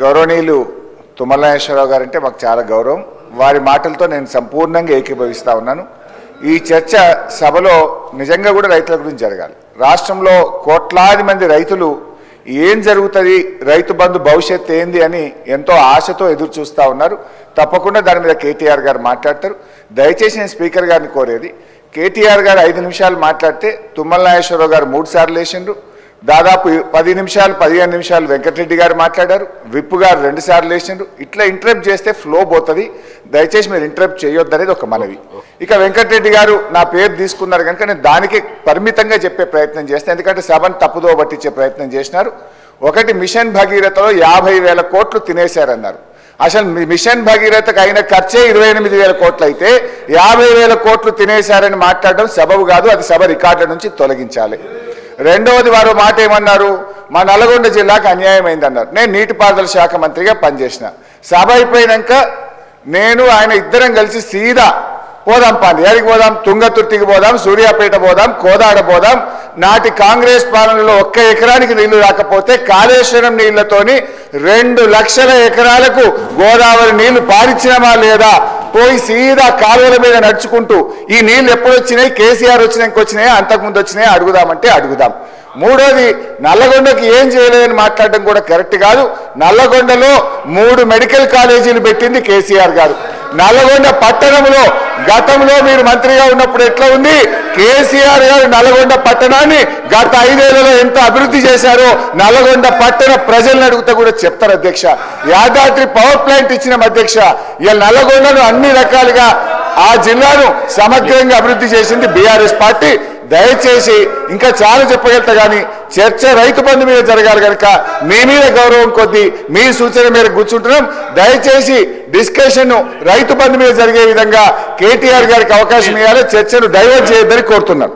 గౌరవనీయులు తుమ్మల నాగేశ్వరరావు గారు అంటే మాకు చాలా గౌరవం. వారి మాటలతో నేను సంపూర్ణంగా ఏకీభవిస్తా ఉన్నాను. ఈ చర్చ సభలో నిజంగా కూడా రైతుల గురించి జరగాలి. రాష్ట్రంలో కోట్లాది మంది రైతులు ఏం జరుగుతుంది, రైతు బంధు భవిష్యత్తు ఏంది అని ఎంతో ఆశతో ఎదురు చూస్తూ ఉన్నారు. తప్పకుండా దాని మీద కేటీఆర్ గారు మాట్లాడతారు. దయచేసి నేను స్పీకర్ గారిని కోరేది, కేటీఆర్ గారు 5 నిమిషాలు మాట్లాడితే తుమ్మల నాగేశ్వరరావు గారు 3 సార్లు వేసిండ్రు. దాదాపు 10 నిమిషాలు 15 నిమిషాలు వెంకటరెడ్డి గారు మాట్లాడారు. విప్పు గారు 2 సార్లు వేసిండ్రు. ఇట్లా ఇంటరప్ట్ చేస్తే ఫ్లో పోతుంది. దయచేసి మీరు ఇంటరప్ట్ చేయొద్దనేది ఒక మనవి. ఇక వెంకటరెడ్డి గారు నా పేరు తీసుకున్నారు కనుక నేను దానికి పరిమితంగా చెప్పే ప్రయత్నం చేస్తాను. ఎందుకంటే సభను తప్పుదో పట్టించే ప్రయత్నం చేసినారు. ఒకటి, మిషన్ భగీరథలో 50,000 కోట్లు తినేశారన్నారు. అసలు మిషన్ భగీరథకు అయిన ఖర్చే 28,000 కోట్లు అయితే 50,000 కోట్లు తినేశారని మాట్లాడడం సబబు కాదు. అది సభ రికార్డుల నుంచి తొలగించాలి. రెండవది, వారు మాట ఏమన్నారు, మా నల్గొండ జిల్లాకు అన్యాయం అయిందన్నారు. నేను నీటిపారుదల శాఖ మంత్రిగా పనిచేసిన. సభ అయిపోయినాక నేను ఆయన ఇద్దరం కలిసి సీదా పోదాం, ఎక్కడికి పోదాం, తుంగతుర్తికి పోదాం, సూర్యాపేట పోదాం, కోదాడ పోదాం. నాటి కాంగ్రెస్ పాలనలో 1 ఎకరానికి నీళ్లు రాకపోతే కాళేశ్వరం నీళ్లతోని 2 లక్షల ఎకరాలకు గోదావరి నీళ్లు పారించినమా లేదా, పోయి సీదా కాలువల మీద నడుచుకుంటూ ఈ నీళ్లు ఎప్పుడు వచ్చినాయి, కేసీఆర్ వచ్చినాక వచ్చినాయా, అంతకుముందు వచ్చినాయా అడుగుదామంటే అడుగుదాం. మూడోది, నల్లగొండకి ఏం చేయలేదని మాట్లాడడం కూడా కరెక్ట్ కాదు. నల్లగొండలో 3 మెడికల్ కాలేజీలు పెట్టింది కేసీఆర్ గారు. నల్లగొండ పట్టణంలో గతంలో మీరు మంత్రిగా ఉన్నప్పుడు ఎట్లా ఉంది, కేసీఆర్ గారు నల్లగొండ పట్టణాన్ని గత 5 ఏళ్లలో ఎంత అభివృద్ధి చేశారో నల్లగొండ పట్టణ ప్రజలను అడుగుతా కూడా చెప్తారు అధ్యక్ష. యాదాద్రి పవర్ ప్లాంట్ ఇచ్చిన అధ్యక్ష. ఇలా నల్లగొండను అన్ని రకాలుగా ఆ జిల్లాను సమగ్రంగా అభివృద్ధి చేసింది బీఆర్ఎస్ పార్టీ. దయచేసి ఇంకా చాలా చెప్పగలుగుతా కానీ చర్చ రైతు బంధు మీద జరగాలి కనుక మీ మీద గౌరవం కొద్దీ మీ సూచన మేరకు కూర్చుంటున్నాం. దయచేసి డిస్కషన్ రైతు బంధు మీద జరిగే విధంగా కేటీఆర్ గారికి అవకాశం ఇవ్వాలి. చర్చను డైవర్ట్ చేయొద్దని కోరుతున్నాం.